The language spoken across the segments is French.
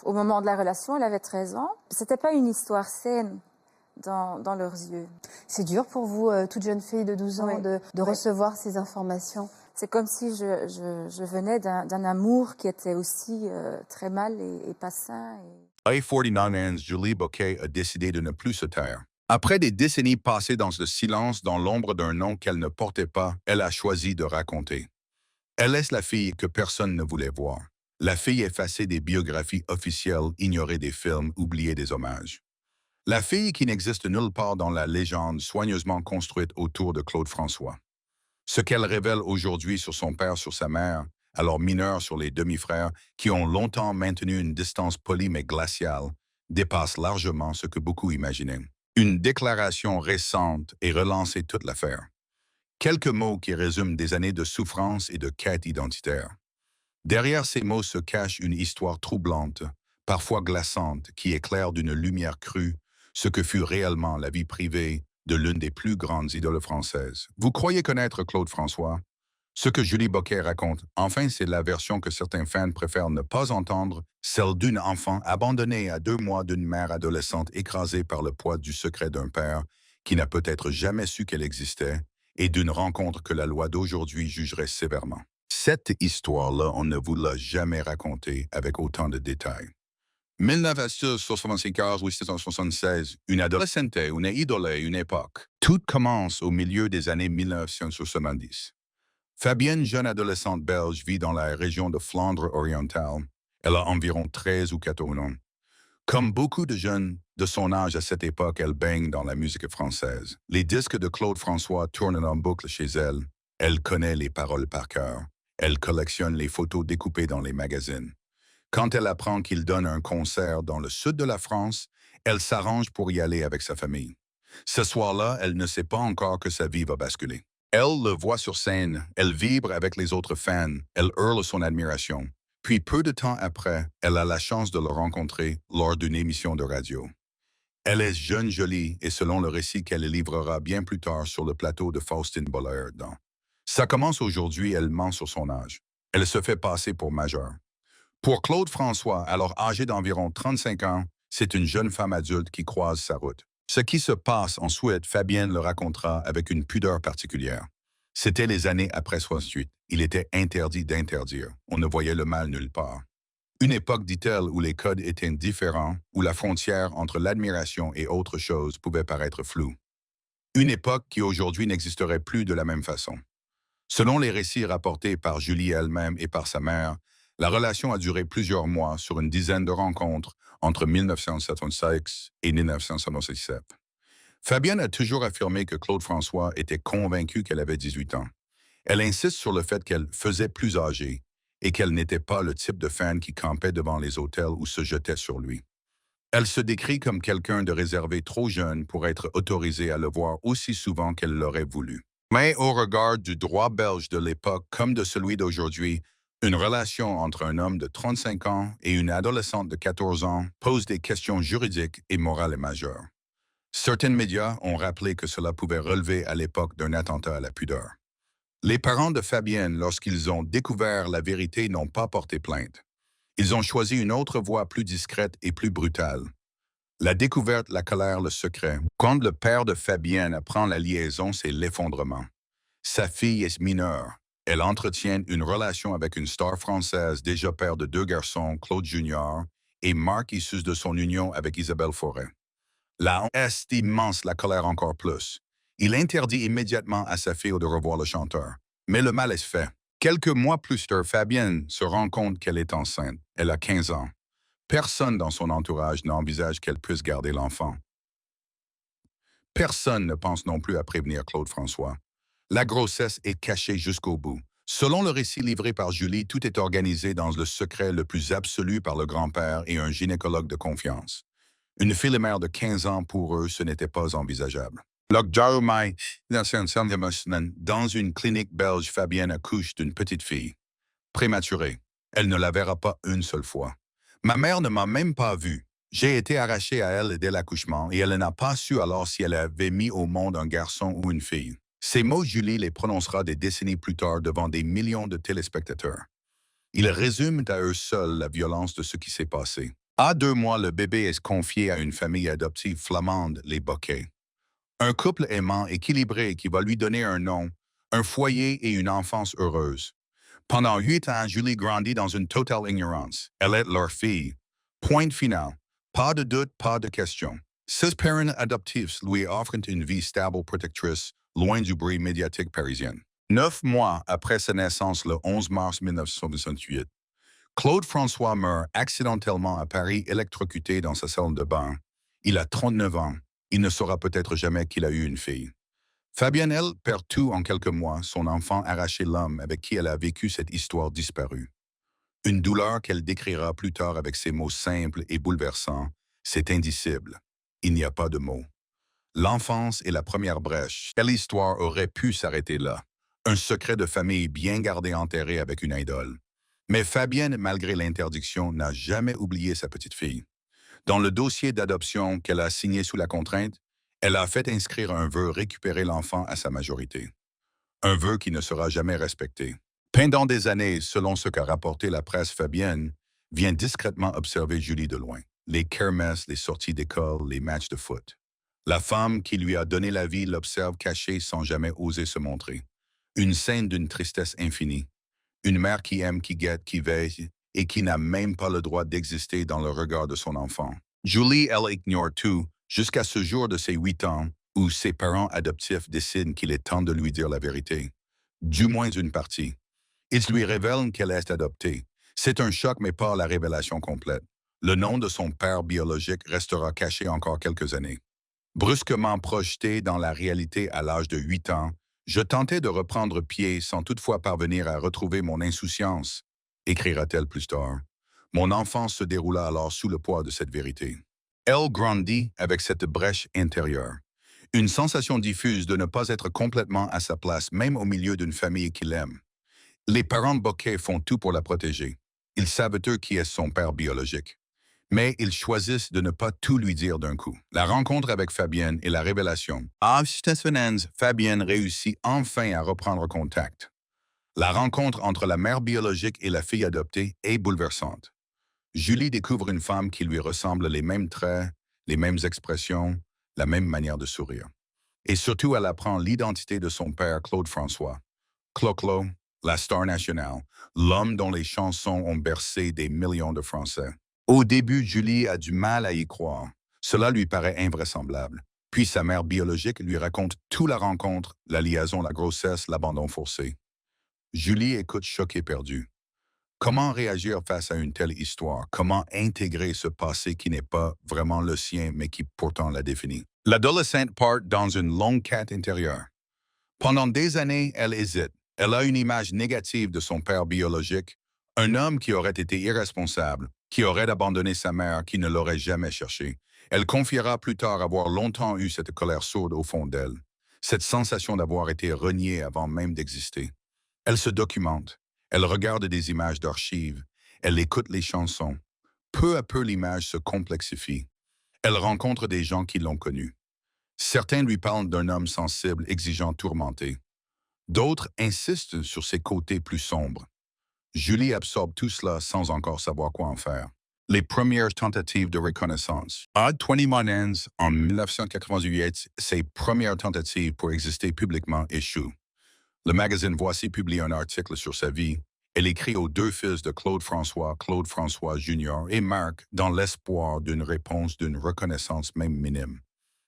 Au moment de la relation, elle avait 13 ans. C'était pas une histoire saine dans leurs yeux. C'est dur pour vous, toute jeune fille de 12 ans, Oui. de recevoir ces informations? C'est comme si je venais d'un amour qui était aussi très mal et pas sain. À 49 ans, Julie Boquet a décidé de ne plus se taire. Après des décennies passées dans le silence, dans l'ombre d'un nom qu'elle ne portait pas, elle a choisi de raconter. Elle est la fille que personne ne voulait voir. La fille effacée des biographies officielles, ignorée des films, oubliée des hommages. La fille qui n'existe nulle part dans la légende soigneusement construite autour de Claude François. Ce qu'elle révèle aujourd'hui sur son père, sur sa mère, alors mineure sur les demi-frères, qui ont longtemps maintenu une distance polie mais glaciale, dépasse largement ce que beaucoup imaginaient. Une déclaration récente et relancée toute l'affaire. Quelques mots qui résument des années de souffrance et de quête identitaire. Derrière ces mots se cache une histoire troublante, parfois glaçante, qui éclaire d'une lumière crue ce que fut réellement la vie privée de l'une des plus grandes idoles françaises. Vous croyez connaître Claude François? Ce que Julie Boquet raconte, enfin, c'est la version que certains fans préfèrent ne pas entendre, celle d'une enfant abandonnée à 2 mois d'une mère adolescente écrasée par le poids du secret d'un père qui n'a peut-être jamais su qu'elle existait et d'une rencontre que la loi d'aujourd'hui jugerait sévèrement. Cette histoire-là, on ne vous l'a jamais racontée avec autant de détails. 1975-1976, une adolescente, une idole, une époque. Tout commence au milieu des années 1970. Fabienne, jeune adolescente belge, vit dans la région de Flandre orientale. Elle a environ 13 ou 14 ans. Comme beaucoup de jeunes de son âge à cette époque, elle baigne dans la musique française. Les disques de Claude François tournent en boucle chez elle. Elle connaît les paroles par cœur. Elle collectionne les photos découpées dans les magazines. Quand elle apprend qu'il donne un concert dans le sud de la France, elle s'arrange pour y aller avec sa famille. Ce soir-là, elle ne sait pas encore que sa vie va basculer. Elle le voit sur scène, elle vibre avec les autres fans, elle hurle son admiration. Puis peu de temps après, elle a la chance de le rencontrer lors d'une émission de radio. Elle est jeune, jolie, et selon le récit qu'elle livrera bien plus tard sur le plateau de Faustin Boller. Ça commence aujourd'hui, elle ment sur son âge. Elle se fait passer pour majeure. Pour Claude François, alors âgé d'environ 35 ans, c'est une jeune femme adulte qui croise sa route. Ce qui se passe ensuite, Fabienne le racontera avec une pudeur particulière. C'était les années après 68. Il était interdit d'interdire. On ne voyait le mal nulle part. Une époque, dit-elle, où les codes étaient différents, où la frontière entre l'admiration et autre chose pouvait paraître floue. Une époque qui aujourd'hui n'existerait plus de la même façon. Selon les récits rapportés par Julie elle-même et par sa mère, la relation a duré plusieurs mois sur une dizaine de rencontres entre 1976 et 1977. Fabienne a toujours affirmé que Claude François était convaincu qu'elle avait 18 ans. Elle insiste sur le fait qu'elle faisait plus âgée et qu'elle n'était pas le type de fan qui campait devant les hôtels ou se jetait sur lui. Elle se décrit comme quelqu'un de réservé trop jeune pour être autorisée à le voir aussi souvent qu'elle l'aurait voulu. Mais au regard du droit belge de l'époque comme de celui d'aujourd'hui, une relation entre un homme de 35 ans et une adolescente de 14 ans pose des questions juridiques et morales majeures. Certains médias ont rappelé que cela pouvait relever à l'époque d'un attentat à la pudeur. Les parents de Fabienne, lorsqu'ils ont découvert la vérité, n'ont pas porté plainte. Ils ont choisi une autre voie plus discrète et plus brutale. La découverte, la colère, le secret. Quand le père de Fabienne apprend la liaison, c'est l'effondrement. Sa fille est mineure. Elle entretient une relation avec une star française, déjà père de 2 garçons, Claude Junior, et Marc issu de son union avec Isabelle Forêt. La honte est immense, la colère encore plus. Il interdit immédiatement à sa fille de revoir le chanteur. Mais le mal est fait. Quelques mois plus tard, Fabienne se rend compte qu'elle est enceinte. Elle a 15 ans. Personne dans son entourage n'envisage qu'elle puisse garder l'enfant. Personne ne pense non plus à prévenir Claude François. La grossesse est cachée jusqu'au bout. Selon le récit livré par Julie, tout est organisé dans le secret le plus absolu par le grand-père et un gynécologue de confiance. Une fille mère de 15 ans, pour eux, ce n'était pas envisageable. Dans une clinique belge, Fabienne accouche d'une petite fille. Prématurée. Elle ne la verra pas une seule fois. Ma mère ne m'a même pas vu. J'ai été arraché à elle dès l'accouchement et elle n'a pas su alors si elle avait mis au monde un garçon ou une fille. Ces mots, Julie les prononcera des décennies plus tard devant des millions de téléspectateurs. Ils résument à eux seuls la violence de ce qui s'est passé. À 2 mois, le bébé est confié à une famille adoptive flamande, les Bocquet. Un couple aimant, équilibré, qui va lui donner un nom, un foyer et une enfance heureuse. Pendant 8 ans, Julie grandit dans une totale ignorance. Elle est leur fille. Point final. Pas de doute, pas de question. Ses parents adoptifs lui offrent une vie stable protectrice, loin du bruit médiatique parisien. 9 mois après sa naissance, le 11 mars 1968, Claude François meurt accidentellement à Paris, électrocuté dans sa salle de bain. Il a 39 ans. Il ne saura peut-être jamais qu'il a eu une fille. Fabienne, elle, perd tout en quelques mois, son enfant arraché, l'homme avec qui elle a vécu cette histoire disparue. Une douleur qu'elle décrira plus tard avec ces mots simples et bouleversants. C'est indicible. Il n'y a pas de mots. L'enfance est la première brèche. Quelle histoire aurait pu s'arrêter là? Un secret de famille bien gardé enterré avec une idole. Mais Fabienne, malgré l'interdiction, n'a jamais oublié sa petite fille. Dans le dossier d'adoption qu'elle a signé sous la contrainte, elle a fait inscrire un vœu récupérer l'enfant à sa majorité. Un vœu qui ne sera jamais respecté. Pendant des années, selon ce qu'a rapporté la presse, Fabienne vient discrètement observer Julie de loin. Les kermesses, les sorties d'école, les matchs de foot. La femme qui lui a donné la vie l'observe cachée sans jamais oser se montrer. Une scène d'une tristesse infinie. Une mère qui aime, qui guette, qui veille et qui n'a même pas le droit d'exister dans le regard de son enfant. Julie, elle ignore tout jusqu'à ce jour de ses 8 ans où ses parents adoptifs décident qu'il est temps de lui dire la vérité. Du moins une partie. Ils lui révèlent qu'elle est adoptée. C'est un choc, mais pas la révélation complète. Le nom de son père biologique restera caché encore quelques années. Brusquement projeté dans la réalité à l'âge de 8 ans, je tentais de reprendre pied sans toutefois parvenir à retrouver mon insouciance, écrira-t-elle plus tard. Mon enfance se déroula alors sous le poids de cette vérité. Elle grandit avec cette brèche intérieure. Une sensation diffuse de ne pas être complètement à sa place, même au milieu d'une famille qu'il aime. Les parents Bocquet font tout pour la protéger. Ils savent eux qui est son père biologique. Mais ils choisissent de ne pas tout lui dire d'un coup. La rencontre avec Fabienne est la révélation. Fabienne réussit enfin à reprendre contact. La rencontre entre la mère biologique et la fille adoptée est bouleversante. Julie découvre une femme qui lui ressemble, les mêmes traits, les mêmes expressions, la même manière de sourire. Et surtout, elle apprend l'identité de son père, Claude François. Clo-Clo, la star nationale, l'homme dont les chansons ont bercé des millions de Français. Au début, Julie a du mal à y croire. Cela lui paraît invraisemblable. Puis sa mère biologique lui raconte toute la rencontre, la liaison, la grossesse, l'abandon forcé. Julie écoute choquée, perdue. Comment réagir face à une telle histoire? Comment intégrer ce passé qui n'est pas vraiment le sien, mais qui pourtant la définit? L'adolescente part dans une longue quête intérieure. Pendant des années, elle hésite. Elle a une image négative de son père biologique, un homme qui aurait été irresponsable, qui aurait abandonné sa mère, qui ne l'aurait jamais cherché. Elle confiera plus tard avoir longtemps eu cette colère sourde au fond d'elle, cette sensation d'avoir été reniée avant même d'exister. Elle se documente, elle regarde des images d'archives, elle écoute les chansons. Peu à peu, l'image se complexifie. Elle rencontre des gens qui l'ont connue. Certains lui parlent d'un homme sensible, exigeant, tourmenté. D'autres insistent sur ses côtés plus sombres. Julie absorbe tout cela sans encore savoir quoi en faire. Les premières tentatives de reconnaissance. À 21 ans, en 1988, ses premières tentatives pour exister publiquement échouent. Le magazine Voici publie un article sur sa vie. Elle écrit aux 2 fils de Claude François Jr. et Marc, dans l'espoir d'une réponse, d'une reconnaissance même minime.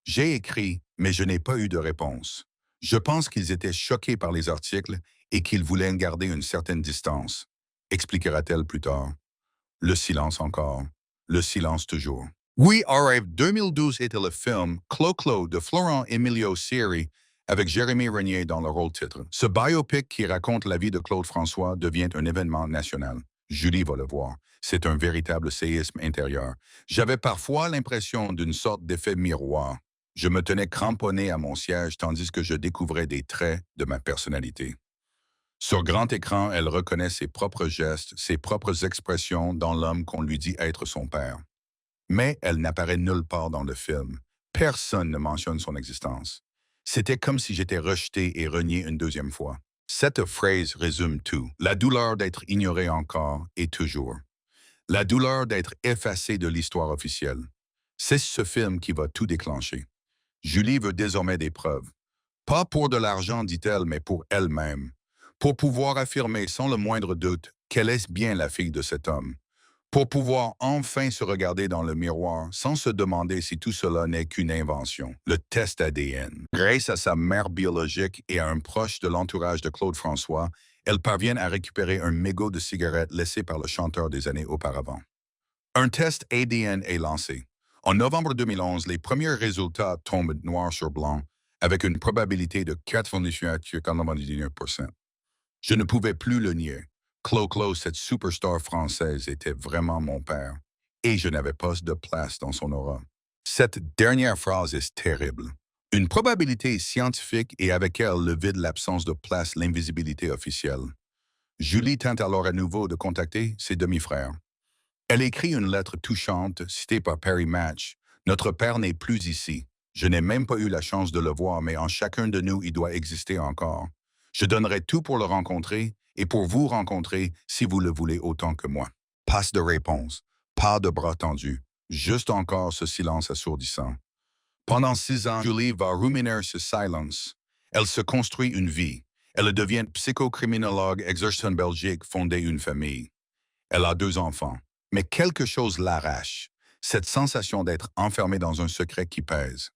J'ai écrit, mais je n'ai pas eu de réponse. Je pense qu'ils étaient choqués par les articles et qu'ils voulaient garder une certaine distance, expliquera-t-elle plus tard. Le silence encore, le silence toujours. We Arrive 2012 était le film Clo-Clo de Florent Emilio Siri avec Jérémy Renier dans le rôle titre. Ce biopic qui raconte la vie de Claude François devient un événement national. Julie va le voir. C'est un véritable séisme intérieur. J'avais parfois l'impression d'une sorte d'effet miroir. Je me tenais cramponné à mon siège tandis que je découvrais des traits de ma personnalité. Sur grand écran, elle reconnaît ses propres gestes, ses propres expressions dans l'homme qu'on lui dit être son père. Mais elle n'apparaît nulle part dans le film. Personne ne mentionne son existence. C'était comme si j'étais rejeté et renié une deuxième fois. Cette phrase résume tout. La douleur d'être ignoré encore et toujours. La douleur d'être effacée de l'histoire officielle. C'est ce film qui va tout déclencher. Julie veut désormais des preuves. Pas pour de l'argent, dit-elle, mais pour elle-même. Pour pouvoir affirmer sans le moindre doute qu'elle est bien la fille de cet homme. Pour pouvoir enfin se regarder dans le miroir sans se demander si tout cela n'est qu'une invention, le test ADN. Grâce à sa mère biologique et à un proche de l'entourage de Claude François, elle parvient à récupérer un mégot de cigarette laissé par le chanteur des années auparavant. Un test ADN est lancé. En novembre 2011, les premiers résultats tombent noir sur blanc avec une probabilité de 99,99%. Je ne pouvais plus le nier. Clo-Clo, cette superstar française, était vraiment mon père. Et je n'avais pas de place dans son aura. Cette dernière phrase est terrible. Une probabilité scientifique et avec elle le vide, l'absence de place, l'invisibilité officielle. Julie tente alors à nouveau de contacter ses demi-frères. Elle écrit une lettre touchante, citée par Perry Match. « Notre père n'est plus ici. Je n'ai même pas eu la chance de le voir, mais en chacun de nous, il doit exister encore. Je donnerai tout pour le rencontrer et pour vous rencontrer si vous le voulez autant que moi. » Passe de réponse, pas de bras tendus, juste encore ce silence assourdissant. Pendant 6 ans, Julie va ruminer ce silence. Elle se construit une vie. Elle devient psychocriminologue, exerce en Belgique, fonder une famille. Elle a 2 enfants. Mais quelque chose l'arrache, cette sensation d'être enfermée dans un secret qui pèse.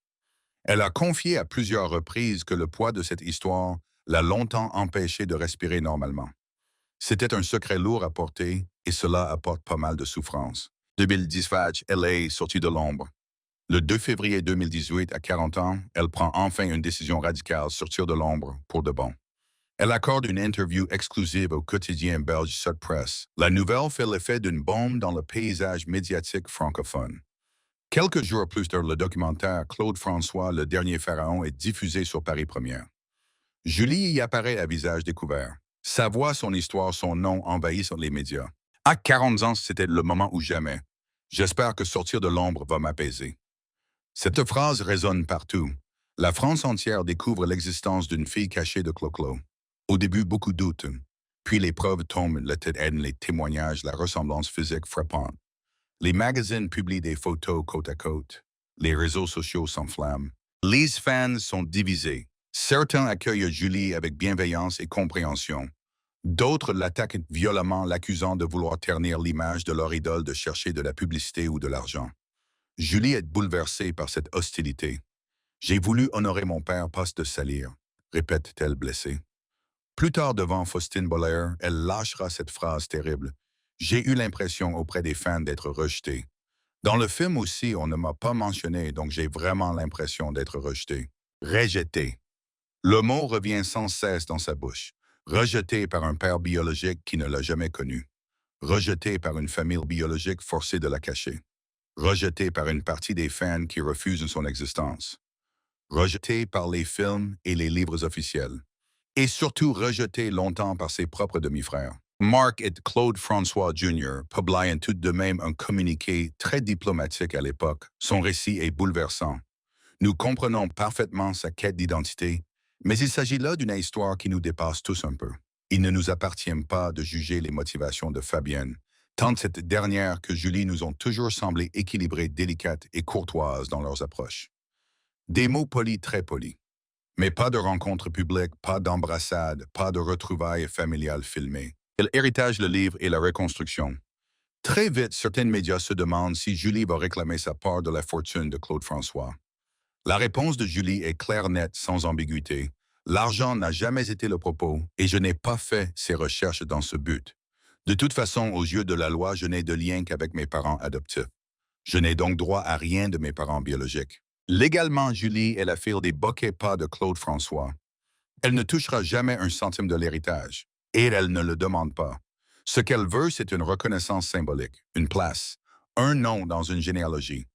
Elle a confié à plusieurs reprises que le poids de cette histoire l'a longtemps empêchée de respirer normalement. C'était un secret lourd à porter et cela apporte pas mal de souffrance. 2010, elle est sortie de l'ombre. Le 2 février 2018, à 40 ans, elle prend enfin une décision radicale, sortir de l'ombre pour de bon. Elle accorde une interview exclusive au quotidien belge Sud Presse. La nouvelle fait l'effet d'une bombe dans le paysage médiatique francophone. Quelques jours plus tard, le documentaire Claude François, le dernier pharaon, est diffusé sur Paris Première. Julie y apparaît à visage découvert. Sa voix, son histoire, son nom envahissent les médias. À 40 ans, c'était le moment ou jamais. J'espère que sortir de l'ombre va m'apaiser. Cette phrase résonne partout. La France entière découvre l'existence d'une fille cachée de Clo-Clo. Au début, beaucoup doutent. Puis les preuves tombent, la tête haine, les témoignages, la ressemblance physique frappante. Les magazines publient des photos côte à côte. Les réseaux sociaux s'enflamment. Les fans sont divisés. Certains accueillent Julie avec bienveillance et compréhension. D'autres l'attaquent violemment, l'accusant de vouloir ternir l'image de leur idole, de chercher de la publicité ou de l'argent. Julie est bouleversée par cette hostilité. « J'ai voulu honorer mon père, pas de salir », répète-t-elle blessée. Plus tard, devant Faustine Boller, elle lâchera cette phrase terrible. « J'ai eu l'impression auprès des fans d'être rejetée. Dans le film aussi, on ne m'a pas mentionné, donc j'ai vraiment l'impression d'être rejetée. Rejetée. » Le mot revient sans cesse dans sa bouche. Rejetée par un père biologique qui ne l'a jamais connu. Rejetée par une famille biologique forcée de la cacher. Rejetée par une partie des fans qui refusent son existence. Rejetée par les films et les livres officiels. Et surtout rejeté longtemps par ses propres demi-frères. Mark et Claude François Jr. publient tout de même un communiqué très diplomatique à l'époque. Son récit est bouleversant. Nous comprenons parfaitement sa quête d'identité, mais il s'agit là d'une histoire qui nous dépasse tous un peu. Il ne nous appartient pas de juger les motivations de Fabienne, tant cette dernière que Julie nous ont toujours semblé équilibrées, délicates et courtoises dans leurs approches. Des mots polis, très polis. Mais pas de rencontres publiques, pas d'embrassades, pas de retrouvailles familiales filmées. L'héritage, le livre et la reconstruction. Très vite, certains médias se demandent si Julie va réclamer sa part de la fortune de Claude François. La réponse de Julie est claire, nette, sans ambiguïté. L'argent n'a jamais été le propos et je n'ai pas fait ces recherches dans ce but. De toute façon, aux yeux de la loi, je n'ai de lien qu'avec mes parents adoptifs. Je n'ai donc droit à rien de mes parents biologiques. Légalement, Julie est la fille des bouquets pas de Claude François. Elle ne touchera jamais un centime de l'héritage, et elle ne le demande pas. Ce qu'elle veut, c'est une reconnaissance symbolique, une place, un nom dans une généalogie,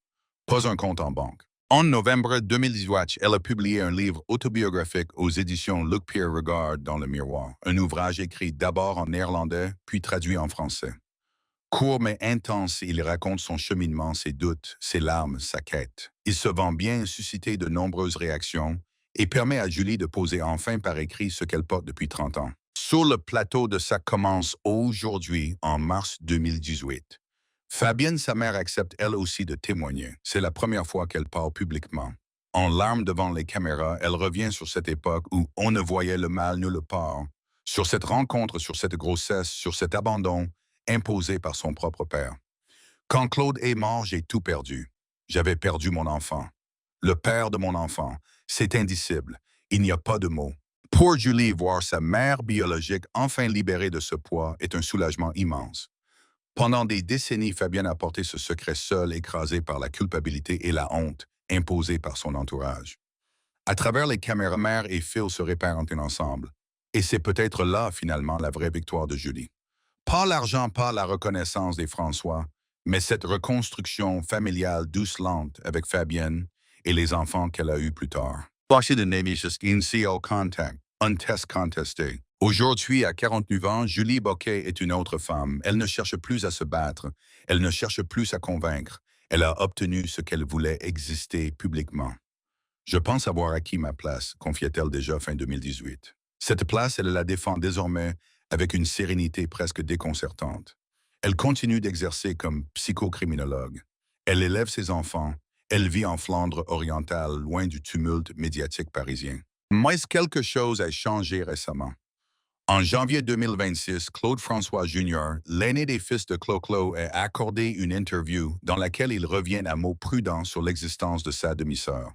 pas un compte en banque. En novembre 2018, elle a publié un livre autobiographique aux éditions Luc Pierre Regard dans le Miroir, un ouvrage écrit d'abord en néerlandais, puis traduit en français. Court mais intense, il raconte son cheminement, ses doutes, ses larmes, sa quête. Il se vend bien, susciter de nombreuses réactions et permet à Julie de poser enfin par écrit ce qu'elle porte depuis 30 ans. Sur le plateau de Ça commence aujourd'hui, en mars 2018. Fabienne, sa mère, accepte elle aussi de témoigner. C'est la première fois qu'elle parle publiquement. En larmes devant les caméras, elle revient sur cette époque où on ne voyait le mal nulle part, sur cette rencontre, sur cette grossesse, sur cet abandon imposé par son propre père. Quand Claude est mort, j'ai tout perdu. J'avais perdu mon enfant. Le père de mon enfant. C'est indicible. Il n'y a pas de mots. Pour Julie, voir sa mère biologique enfin libérée de ce poids est un soulagement immense. Pendant des décennies, Fabienne a porté ce secret seul, écrasé par la culpabilité et la honte imposée par son entourage. À travers les caméras, mère et fille se réparentent ensemble. Et c'est peut-être là, finalement, la vraie victoire de Julie. Pas l'argent, pas la reconnaissance des François, mais cette reconstruction familiale douce lente avec Fabienne et les enfants qu'elle a eus plus tard. Voici de Nemesis INCO Contact, un test contesté. Aujourd'hui, à 49 ans, Julie Boquet est une autre femme. Elle ne cherche plus à se battre. Elle ne cherche plus à convaincre. Elle a obtenu ce qu'elle voulait exister publiquement. Je pense avoir acquis ma place, confiait-elle déjà fin 2018. Cette place, elle la défend désormais avec une sérénité presque déconcertante. Elle continue d'exercer comme psychocriminologue. Elle élève ses enfants. Elle vit en Flandre orientale, loin du tumulte médiatique parisien. Mais quelque chose a changé récemment. En janvier 2026, Claude François Jr., l'aîné des fils de Clo-Clo, a accordé une interview dans laquelle il revient à mots prudents sur l'existence de sa demi-sœur.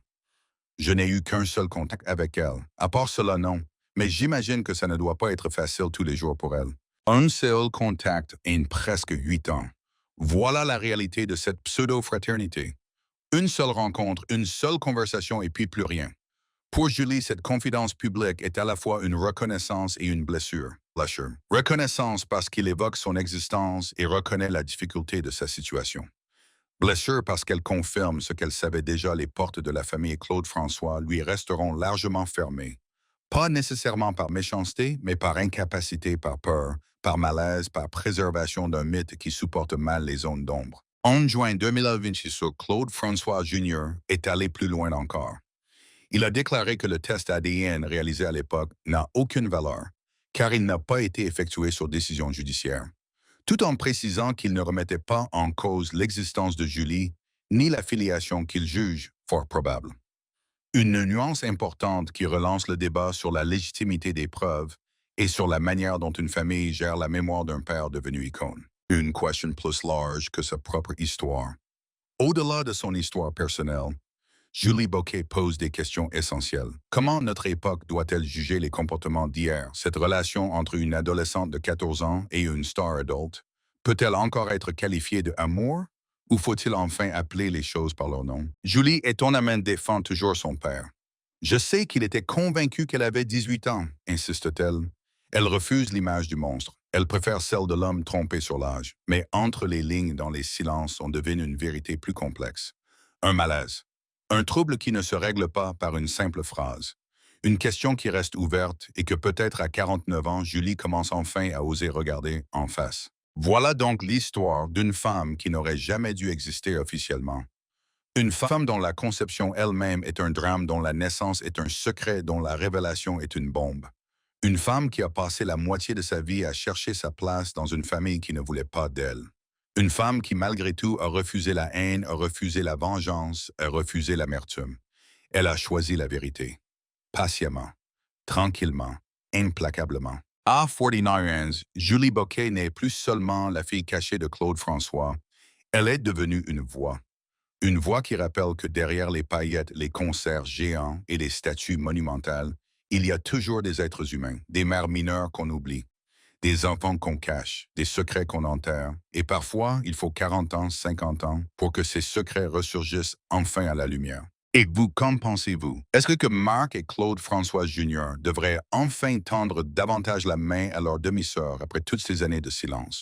Je n'ai eu qu'un seul contact avec elle. À part cela, non. Mais j'imagine que ça ne doit pas être facile tous les jours pour elle. Un seul contact en presque 8 ans. Voilà la réalité de cette pseudo-fraternité. Une seule rencontre, une seule conversation et puis plus rien. Pour Julie, cette confidence publique est à la fois une reconnaissance et une blessure. Reconnaissance parce qu'il évoque son existence et reconnaît la difficulté de sa situation. Blessure parce qu'elle confirme ce qu'elle savait déjà, les portes de la famille Claude François lui resteront largement fermées. Pas nécessairement par méchanceté, mais par incapacité, par peur, par malaise, par préservation d'un mythe qui supporte mal les zones d'ombre. En juin 2026, Claude François Jr. est allé plus loin encore. Il a déclaré que le test ADN réalisé à l'époque n'a aucune valeur, car il n'a pas été effectué sur décision judiciaire, tout en précisant qu'il ne remettait pas en cause l'existence de Julie, ni la filiation qu'il juge fort probable. Une nuance importante qui relance le débat sur la légitimité des preuves et sur la manière dont une famille gère la mémoire d'un père devenu icône. Une question plus large que sa propre histoire. Au-delà de son histoire personnelle, Julie Boquet pose des questions essentielles. Comment notre époque doit-elle juger les comportements d'hier? Cette relation entre une adolescente de 14 ans et une star adulte peut-elle encore être qualifiée de amour? Ou faut-il enfin appeler les choses par leur nom? Julie étonnamment défend toujours son père. Je sais qu'il était convaincu qu'elle avait 18 ans, insiste-t-elle. Elle refuse l'image du monstre. Elle préfère celle de l'homme trompé sur l'âge. Mais entre les lignes, dans les silences, on devine une vérité plus complexe. Un malaise. Un trouble qui ne se règle pas par une simple phrase. Une question qui reste ouverte et que peut-être à 49 ans, Julie commence enfin à oser regarder en face. Voilà donc l'histoire d'une femme qui n'aurait jamais dû exister officiellement. Une femme dont la conception elle-même est un drame, dont la naissance est un secret, dont la révélation est une bombe. Une femme qui a passé la moitié de sa vie à chercher sa place dans une famille qui ne voulait pas d'elle. Une femme qui, malgré tout, a refusé la haine, a refusé la vengeance, a refusé l'amertume. Elle a choisi la vérité. Patiemment, tranquillement, implacablement. À 49 ans, Julie Boquet n'est plus seulement la fille cachée de Claude François. Elle est devenue une voix. Une voix qui rappelle que derrière les paillettes, les concerts géants et les statues monumentales, il y a toujours des êtres humains, des mères mineures qu'on oublie, des enfants qu'on cache, des secrets qu'on enterre. Et parfois, il faut 40 ans, 50 ans pour que ces secrets ressurgissent enfin à la lumière. Et vous, qu'en pensez-vous? Est-ce que Marc et Claude François Jr. devraient enfin tendre davantage la main à leur demi-sœur après toutes ces années de silence?